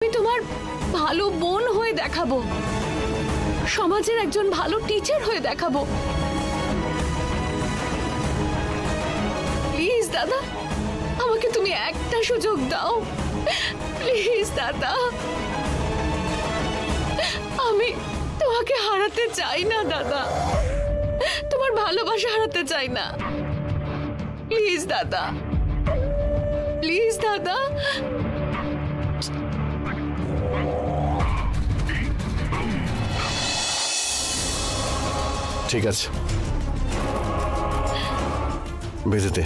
আমি তোমার ভালো বোন হয়ে দেখাবো, সমাজের একজন ভালো টিচার হয়ে দেখাবো। প্লিজ দাদা, আমাকে তুমি একটা সুযোগ দাও, প্লিজ দাদা। আমি তোমাকে হারাতে চাই না দাদা, তোমার ভালোবাসা হারাতে চাই না। প্লিজ দাদা, প্লিজ দাদা। ঠিক আছে, বেঁধে দে।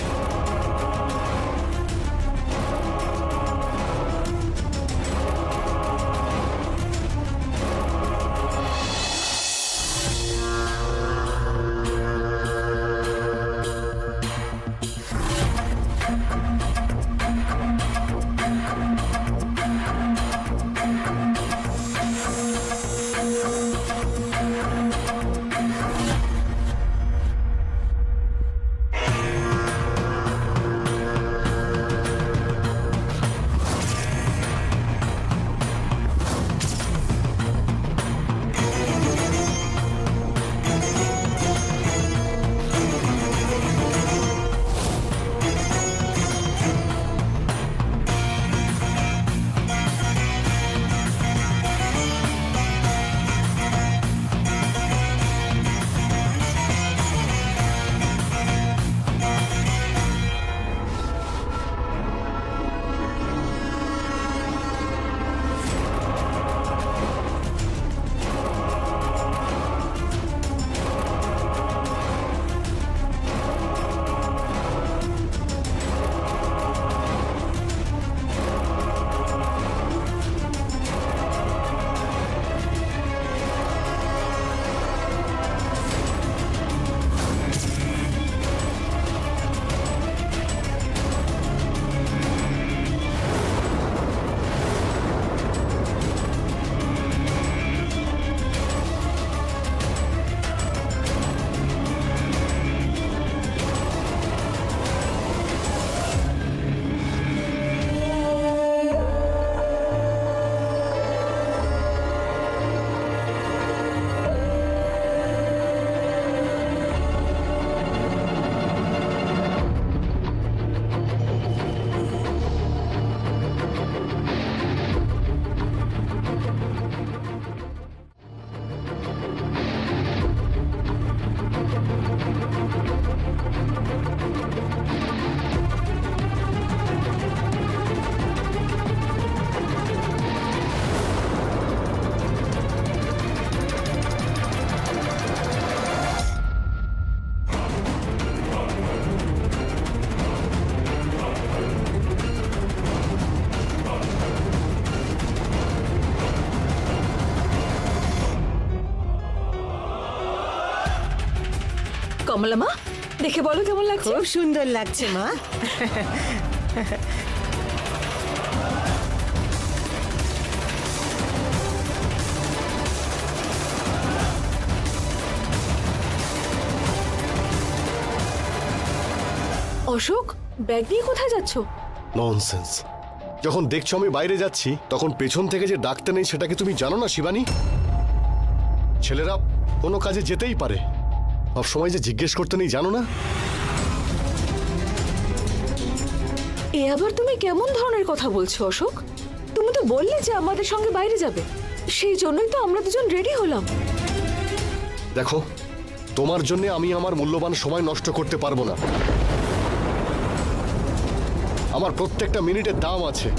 কমলা মা, দেখে বলো কেমন লাগছে? খুব সুন্দর লাগছে মা। অশোক, ব্যাগ নিয়ে কোথায় যাচ্ছ? ননসেন্স। যখন দেখছো আমি বাইরে যাচ্ছি তখন পেছন থেকে যে ডাকতে নেই সেটা কি তুমি জানো না শিবানী? ছেলেরা কোনো কাজে যেতেই পারে, সব সময় যে জিজ্ঞেস করতে নেই জানো না? এ আবার তুমি কেমন ধরনের কথা বলছো অশোক? তুমি তো বললে যে আমাদের সঙ্গে বাইরে যাবে, সেই জন্যই তো আমরা দুজন রেডি হলাম। দেখো, তোমার জন্য আমি আমার মূল্যবান সময় নষ্ট করতে পারবো না। আমার প্রত্যেকটা মিনিটের দাম আছে।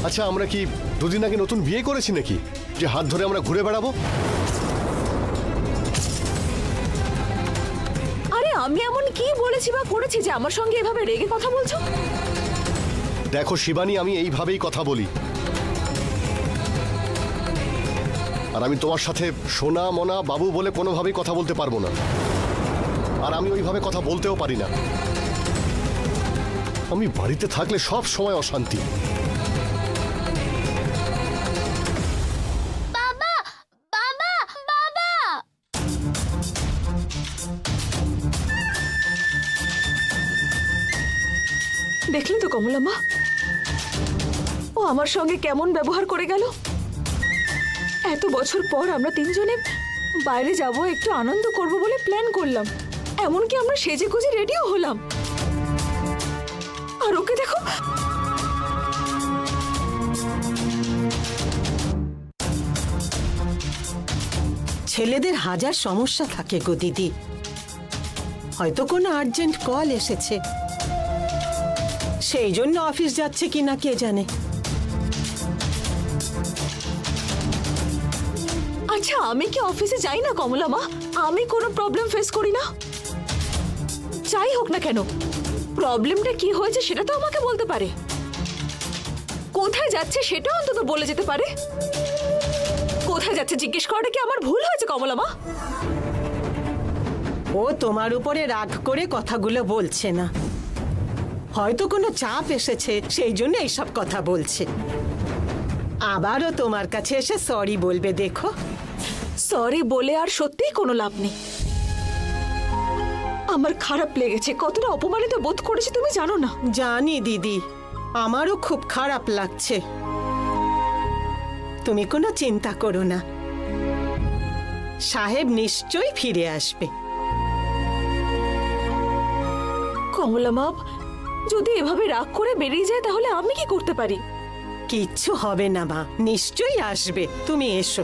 আচ্ছা, আমরা কি দুদিন আগে নতুন বিয়ে করেছি নাকি যে হাত ধরে আমরা ঘুরে বেড়াবো? আরে আমি এমন কি বলেছি বা করেছি যে আমার সঙ্গে এভাবে রেগে কথা বলছো? দেখো শিবানী, আমি এইভাবেই কথা বলি, আর আমি তোমার সাথে সোনা মোনা বাবু বলে কোনোভাবেই কথা বলতে পারবো না, আর আমি ওইভাবে কথা বলতেও পারি না। আমি বাড়িতে থাকলে সব সময় অশান্তি। দেখলেন তো কমলা মা, ও আমার সঙ্গে কেমন ব্যবহার করে গেল। এত বছর পর আমরা তিনজনে বাইরে যাব, একটু আনন্দ করব বলে প্ল্যান করলাম, এমনকি আমরা সেজে গুজে রেডিও হলাম, আর ওকে দেখো। ছেলেদের হাজার সমস্যা থাকে গো দিদি, হয়তো কোনো আর্জেন্ট কল এসেছে, সেই জন্য অফিস যাচ্ছে কিনা কে জানে। আচ্ছা, আমি কি অফিসে যাই না কমলা মা? আমি কোনো প্রবলেম ফেস করি না? যাই হোক না কেন, প্রবলেমটা কি হয়েছে সেটা তো আমাকে বলতে পারে, কোথায় যাচ্ছে সেটা অন্তত বলে যেতে পারে। কোথায় যাচ্ছে জিজ্ঞেস করাটা কি আমার ভুল হয়েছে কমলা মা? ও তোমার উপরে রাগ করে কথাগুলো বলছে না, হয়তো কোনো চাপ এসেছে সেই জন্য এইসব কথা বলছে। আবারও তোমার কাছে এসে সরি বলবে, দেখো। সরি বলে আর সত্যিই কোনো লাভ নেই। আমার খারাপ লেগেছে, কতটা অপমানিত বোধ করেছি তুমি জানো না। জানি দিদি, আমারও খুব খারাপ লাগছে। তুমি কোনো চিন্তা করো না, সাহেব নিশ্চয়ই ফিরে আসবে। কমলা মা, যদি এভাবে রাগ করে বেরিয়ে যায় তাহলে আমি কি করতে পারি? কিচ্ছু হবে না মা, নিশ্চয়ই আসবে, তুমি এসো।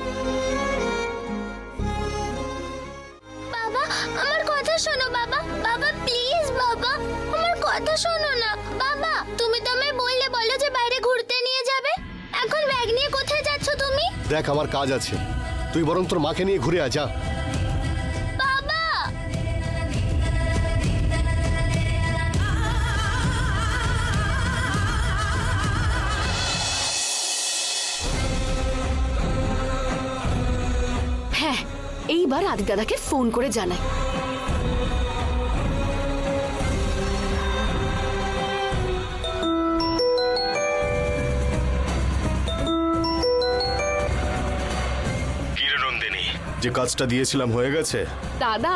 বাবা, আমার কথা শোনো বাবা। বাবা প্লিজ বাবা, আমার কথা শোনো না। বাবা, তুমি তো আমায় বললে বলো যে বাইরে ঘুরতে নিয়ে যাবে, এখন ব্যাগ নিয়ে কোথায় যাচ্ছ তুমি? দেখ, আমার কাজ আছে, তুই বরং তোর মাকে নিয়ে ঘুরে আয়, যা। বাবা, হ্যাঁ, এইবার আদি দাদাকে ফোন করে জানাই। যে কাজটা দিয়েছিলাম হয়ে গেছে। দাদা,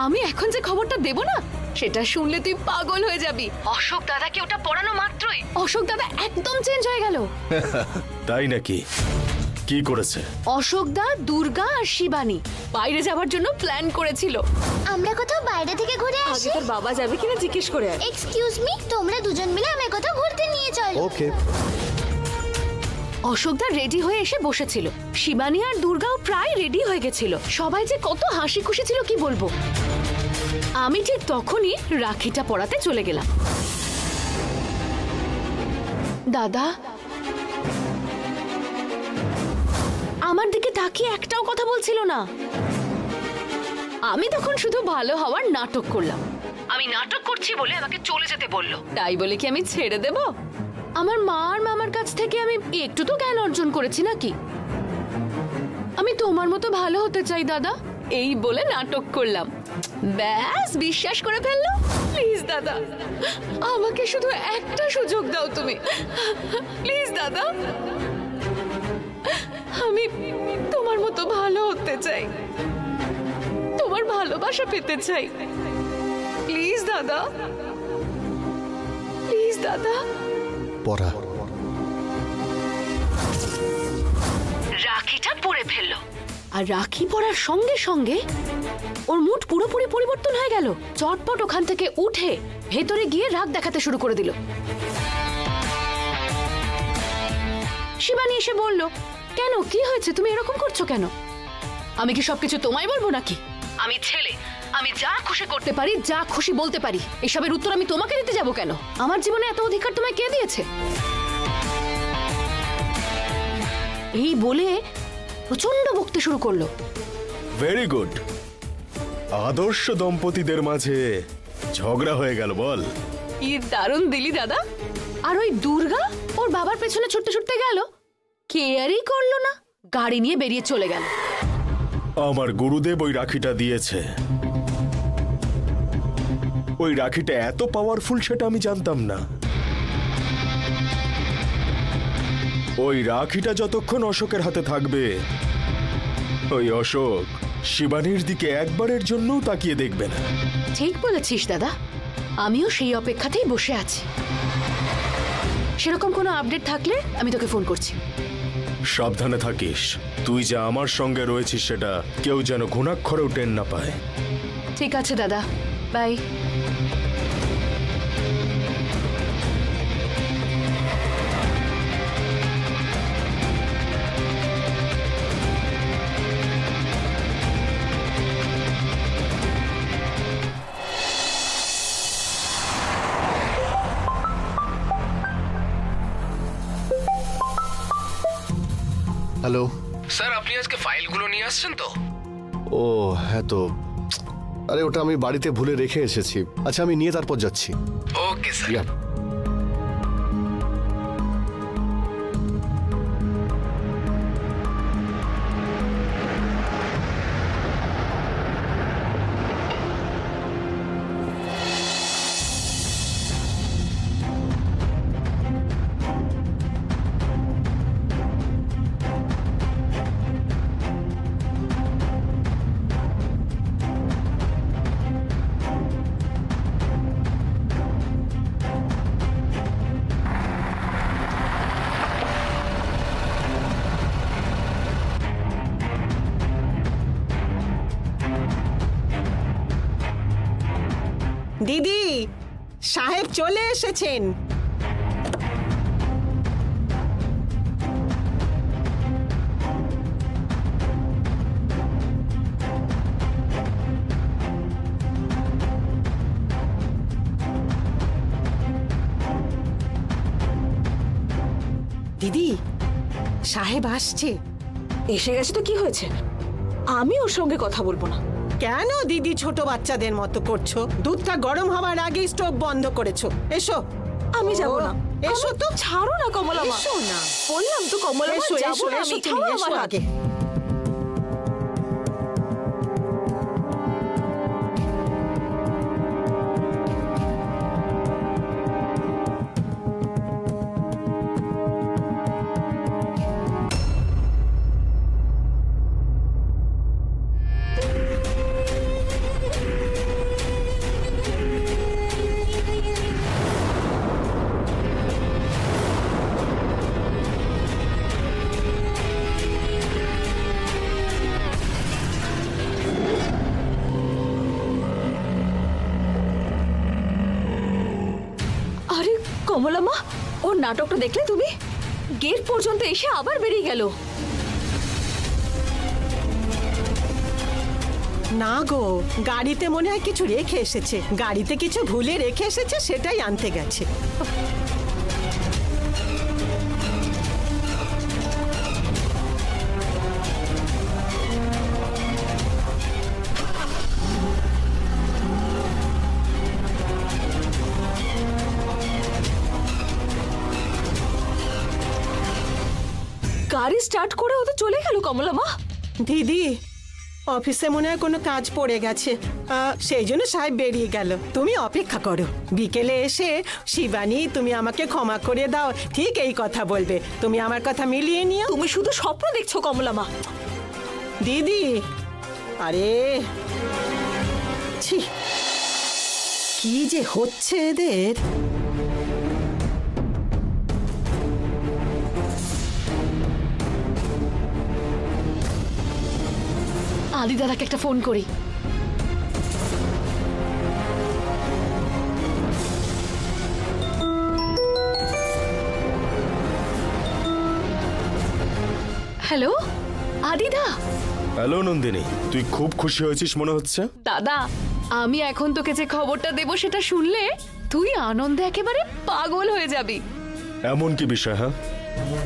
আমি এখন যে খবরটা দেব না সেটা শুনলে তুই পাগল হয়ে যাবি। অশোক দাদাকে ওটা পড়ানো মাত্রই অশোক দাদা একদম চেঞ্জ হয়ে গেল। তাই নাকি? কি করেছে? অশোক দা, দুর্গা আর শিবানী বাইরে যাওয়ার জন্য প্ল্যান করেছিল। আমরা কোথাও বাইরে থেকে ঘুরে আসি। আগে তোর বাবা যাবে কিনা জিজ্ঞেস করে আয়। এক্সকিউজ মি, তোমরা দুজন মিলে আমায় কোথাও ঘুরতে নিয়ে চলো। ওকে। অশোকদা রেডি হয়ে এসে বসেছিল, শিবানী আর দুর্গাও প্রায় রেডি হয়ে গেছিল, সবাই যে কত হাসি খুশি ছিল কি বলবো। আমি ঠিক তখনই রাখিটা পরাতে চলে গেলাম। দাদা আমার দিকে তাকিয়ে একটাও কথা বলছিল না। আমি তখন শুধু ভালো হওয়ার নাটক করলাম। আমি নাটক করছি বলে আমাকে চলে যেতে বললো, তাই বলে কি আমি ছেড়ে দেব? আমার মা আর মামার কাছ থেকে আমি একটু তো জ্ঞান অর্জন করেছি নাকি? আমি তোমার মতো ভালো হতে চাই দাদা, এই বলে নাটক করলাম, ব্যাস বিশ্বাস করে ফেললো। প্লিজ দাদা, আমাকে শুধু একটা সুযোগ দাও তুমি, প্লিজ দাদা। আমি তোমার মতো ভালো হতে চাই, তোমার ভালোবাসা পেতে চাই, প্লিজ দাদা, প্লিজ দাদা। পড়া। রাখিটা পরে ফেললো, আর রাখি পরার সঙ্গে সঙ্গে ওর মুড পুরোপুরি পরিবর্তন হয়ে গেল। চটপট ওখান থেকে উঠে ভেতরে গিয়ে রাগ দেখাতে শুরু করে দিল। শিবানী এসে বলল, কেন, কি হয়েছে, তুমি এরকম করছো কেন? আমি কি সবকিছু তোমায় বলবো নাকি? আমি ছেলে, আমি যা খুশি করতে পারি, যা খুশি বলতে পারি, এসবের উত্তর আমি তোমাকে দিতে যাব কেন? আমার জীবনে এত অধিকার তোমায় কে দিয়েছে? এই বলে প্রচন্ড বকতে শুরু করলো। ভেরি গুড, আদর্শ দম্পতিদের মাঝে ঝগড়া হয়ে গেল বল। কি দারুণ দিলি দাদা। আর ওই দুর্গা ওর বাবার পেছনে ছুটতে ছুটতে গেল, কেয়ারই করলো না, গাড়ি নিয়ে বেরিয়ে চলে গেল। আমার গুরুদেব ওই রাখিটা দিয়েছে। ওই রাখিটা এত পাওয়ারফুল সেটা আমি জানতাম না। ওই রাখিটা যতক্ষণ অশোকের হাতে থাকবে, ওই অশোক শিবানীর দিকে একবারের জন্যও তাকিয়ে দেখবে না। ঠিক বলেছিস দাদা, আমিও সেই অপেক্ষাতেই বসে আছি। সেরকম কোনো আপডেট থাকলে আমি তোকে ফোন করছি। সাবধানে থাকিস, তুই যে আমার সঙ্গে রয়েছিস সেটা কেউ যেন ঘুণাক্ষরেও টের না পায়। ঠিক আছে দাদা, বাই। হ্যালো স্যার, আপনি আজকে ফাইলগুলো নিয়ে আসছেন তো? ও হ্যাঁ, তো আরে ওটা আমি বাড়িতে ভুলে রেখে এসেছি। আচ্ছা, আমি নিয়ে তারপর যাচ্ছি। Okay sir. ইয়া। দিদি, সাহেব চলে এসেছেন। দিদি, সাহেব আসছে। এসে গেছে তো কি হয়েছে? আমি ওর সঙ্গে কথা বলবো না। কেন দিদি ছোট বাচ্চাদের মতো করছো? দুধটা গরম হওয়ার আগে স্টোভ বন্ধ করেছো। এসো। আমি যাব না। এসো তো। ছাড়ো না কমলা মা। এসো না। বললাম তো কমলা মা, এসো, যাব এসো, না এসো, আমি। তুমি ছাড়ো এসো আমার হাত। আগে। আরে কমলা মা, ওর নাটকটা দেখলে তুমি? গেট পর্যন্ত এসে আবার বেরিয়ে গেল। না গো, গাড়িতে মনে হয় কিছু রেখে এসেছে। গাড়িতে কিছু ভুলে রেখে এসেছে, সেটাই আনতে গেছে। গাড়ি স্টার্ট করে ও তো চলে গেল কমলা মা। দিদি, অফিসে মনে হয় কোনো কাজ পড়ে গেছে, সেই জন্য সাহেব বেরিয়ে গেল। তুমি অপেক্ষা করো, বিকেলে এসে শিবানী তুমি আমাকে ক্ষমা করে দাও, ঠিক এই কথা বলবে। তুমি আমার কথা মিলিয়ে নিও। তুমি শুধু স্বপ্ন দেখছো কমলা মা। দিদি, আরে ছি, কি যে হচ্ছে এদের। আদি দাদাকে একটা ফোন করি। হ্যালো আদিদা। হ্যালো নন্দিনী, তুই খুব খুশি হয়েছিস মনে হচ্ছে। দাদা, আমি এখন তোকে যে খবরটা দেব সেটা শুনলে তুই আনন্দে একেবারে পাগল হয়ে যাবি। এমন কি বিষয়? হ্যাঁ,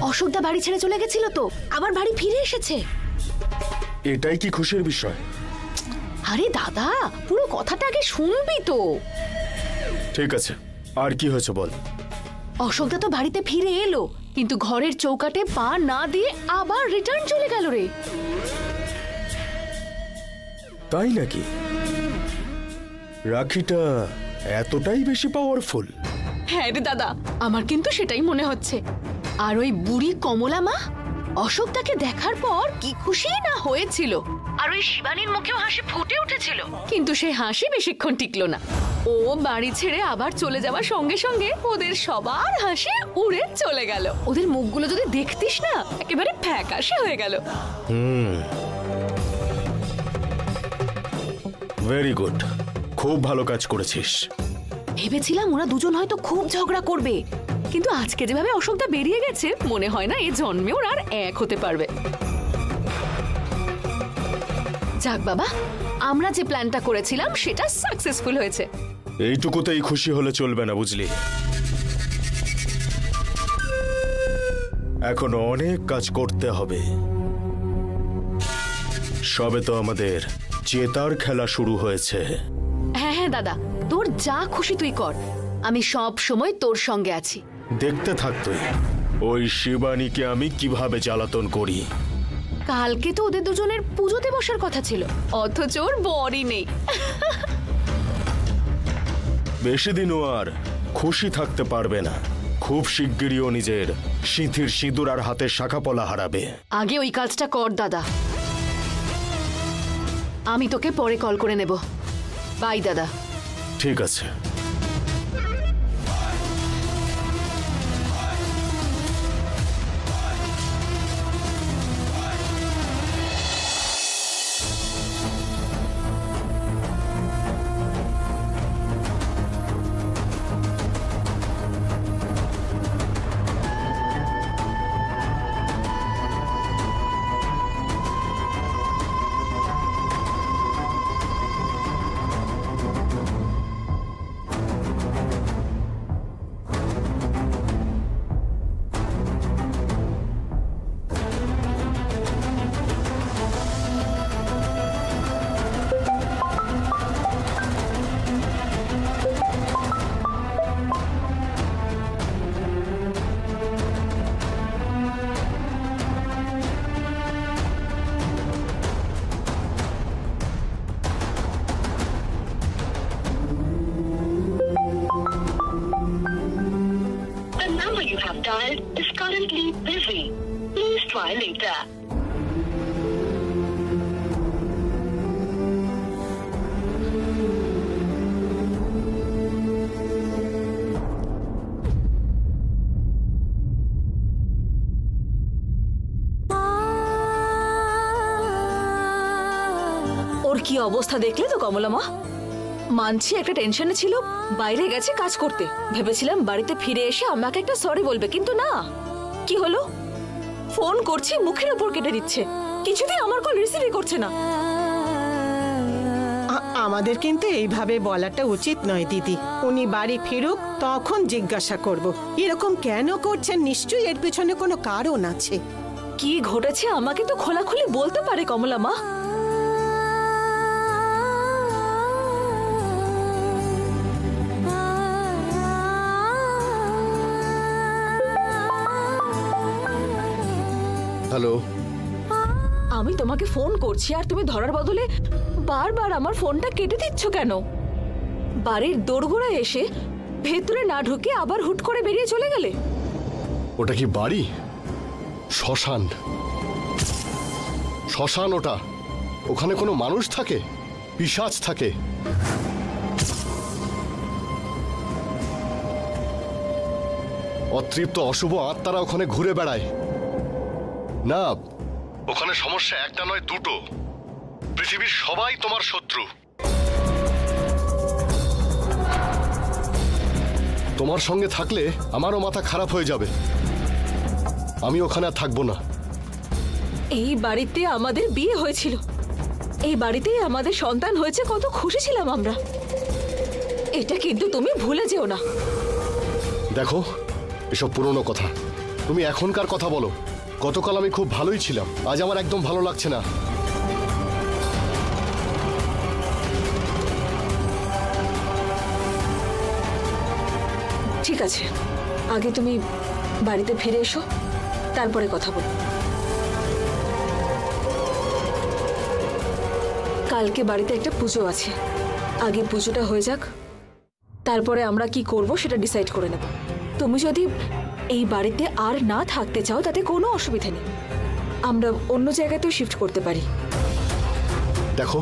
অশোকদা বাড়ি ছেড়ে চলে গেছিল তো, আবার বাড়ি ফিরে এসেছে। এটাই কি খুশির বিষয়? আরে দাদা, পুরো কথাটা আগে শুনবি তো। ঠিক আছে, আর কি হয়েছে বল। অশোকদা তো বাড়িতে ফিরে এলো, কিন্তু ঘরের চৌকাটে পা না দিয়ে আবার রিটার্ন চলে গেল রে। তাই নাকি? রাখিটা এতটাই বেশি পাওয়ারফুল? হ্যাঁ রে দাদা, আমার কিন্তু সেটাই মনে হচ্ছে। আর ওই বুড়ি কমলা মা, অশোক তাকে দেখার পর কি খুশি না হয়েছিল, আর ওই শিবানীর মুখেও হাসি ফুটে উঠেছিল। কিন্তু সেই হাসি বেশিক্ষণ টিকলো না। ও বাড়ি ছেড়ে আবার চলে যাওয়ার সঙ্গে সঙ্গে ওদের সবার হাসি উড়ে চলে গেল। ওদের মুখগুলো যদি দেখতিস না, একেবারে ফ্যাকাশে হয়ে গেল। ভেরি গুড, খুব ভালো কাজ করেছিস। ভেবেছিলাম ওরা দুজন হয়তো খুব ঝগড়া করবে, কিন্তু আজকে যেভাবে অশোকদা বেরিয়ে গেছে, মনে হয় না এই জন্মে ওরা আর এক হতে পারবে। যাক বাবা, আমরা যে প্ল্যানটা করেছিলাম সেটা সাকসেসফুল হয়েছে। এইটুকুতেই খুশি হলে চলবে না, বুঝলি? এখনো অনেক কাজ করতে হবে। সবে তো আমাদের জেতার খেলা শুরু হয়েছে। হ্যাঁ হ্যাঁ দাদা, তোর যা খুশি তুই কর, আমি সব সময় তোর সঙ্গে আছি। দেখতে থাক তুই ওই শিবানীকে আমি কিভাবে জ্বালাতন করি। কালকে তো ওদের দুজনের পুজোতে বসার কথা ছিল, অথচ ওর বরই নেই। বেশি দিনও আর খুশি থাকতে পারবে না। খুব শিগগিরই ও নিজের সিঁথির সিঁদুর আর হাতের শাখাপলা হারাবে। আগে ওই কাজটা কর দাদা, আমি তোকে পরে কল করে নেব। বাই দাদা। ঠিক আছে। Dialed is currently busy. Please try later. ওর কি অবস্থা দেখলে তো কমলা মা? মানছি একটা টেনশনে ছিল, বাইরে গেছে কাজ করতে। ভেবেছিলাম বাড়িতে ফিরে এসে আমাকে একটা সরি বলবে, কিন্তু না। কি হলো? ফোন করছি, মুখের উপর কেটে দিচ্ছে, কিছুতেই আমার কল রিসিভই করছে না। আমাদের কিন্তু এইভাবে বলাটা উচিত নয় দিদি। উনি বাড়ি ফিরুক, তখন জিজ্ঞাসা করব এরকম কেন করছেন। নিশ্চয়ই এর পেছনে কোনো কারণ আছে। কি ঘটেছে আমাকে তো খোলাখুলি বলতে পারে কমলা মা। হ্যালো, আমি তোমাকে ফোন করছি আর তুমি ধরার বদলে বারবার আমার ফোনটা কেটে দিচ্ছ কেন? বাড়ির দোরগোড়ায় এসে ভেতরে না ঢুকে আবার হুট করে বেরিয়ে চলে গেলে। ওটা কি বাড়ি? শ্মশান। শ্মশান ওটা। ওখানে কোনো মানুষ থাকে? পিশাচ থাকে। অতৃপ্ত অশুভ আত্মারা ওখানে ঘুরে বেড়ায়। না, ওখানে সমস্যা একটা নয়, দুটো। পৃথিবীর সবাই তোমার শত্রু। তোমার সঙ্গে থাকলে আমারও মাথা খারাপ হয়ে যাবে। আমি ওখানে আর থাকবো না। এই বাড়িতে আমাদের বিয়ে হয়েছিল, এই বাড়িতেই আমাদের সন্তান হয়েছে, কত খুশি ছিলাম আমরা। এটা কিন্তু তুমি ভুলে যেও না। দেখো, এসব পুরনো কথা। তুমি এখনকার কথা বলো। গতকাল আমি খুব ভালোই ছিলাম, আজ আমার একদম ভালো লাগছে না। ঠিক আছে, আগে তুমি বাড়িতে ফিরে এসো, তারপরে কথা বল। কালকে বাড়িতে একটা পুজো আছে, আগে পুজোটা হয়ে যাক, তারপরে আমরা কি করব সেটা ডিসাইড করে নেব। তুমি যদি এই বাড়িতে আর না থাকতে চাও তাতে কোনো অসুবিধা নেই, আমরা অন্য জায়গাতেও শিফট করতে পারি। দেখো,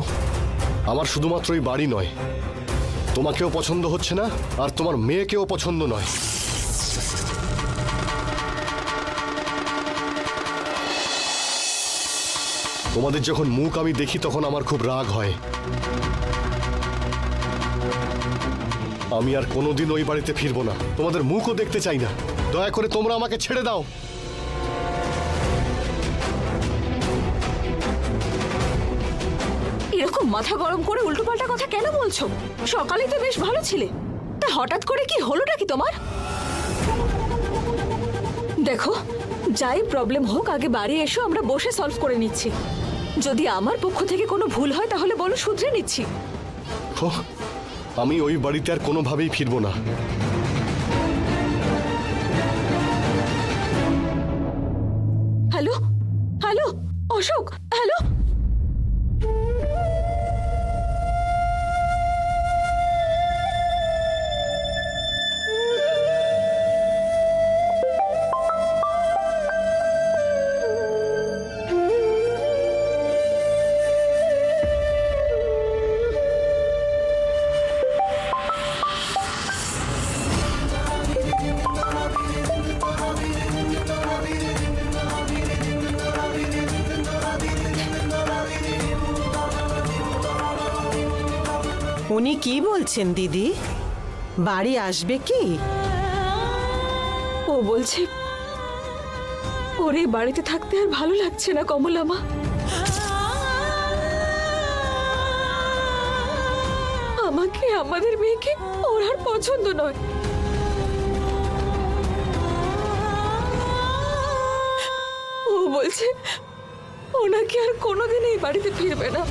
আমার শুধুমাত্র এই বাড়ি নয়, তোমাকেও পছন্দ হচ্ছে না আর তোমার মেয়েকেও পছন্দ নয়। তোমাদের যখন মুখ আমি দেখি তখন আমার খুব রাগ হয়। আমি আর কোনোদিন ওই বাড়িতে ফিরবো না, তোমাদের মুখও দেখতে চাই না। দয়া করে তোমরা আমাকে ছেড়ে দাও। এরকম মাথা গরম করে উল্টোপাল্টা কথা কেন বলছো? সকালে তো বেশ ভালো ছিলে, তা হঠাৎ করে কি হলোটা কি তোমার? দেখো, যাই প্রবলেম হোক আগে বাড়ি এসো, আমরা বসে সলভ করে নিচ্ছি। যদি আমার পক্ষ থেকে কোনো ভুল হয় তাহলে বলো, শুধরে নিচ্ছি। আমি ওই বাড়িতে আর কোনোভাবেই ফিরবো না। Hello hello Ashok, hello. উনি কি বলছেন দিদি? বাড়ি আসবে কি? ও বলছে ওর এই বাড়িতে থাকতে আর ভালো লাগছে না কমলা মা। আমাকে, আমাদের মেয়েকে ওর আর পছন্দ নয়। ও বলছে ওনাকে আর কোনোদিন এই বাড়িতে ফিরবে না।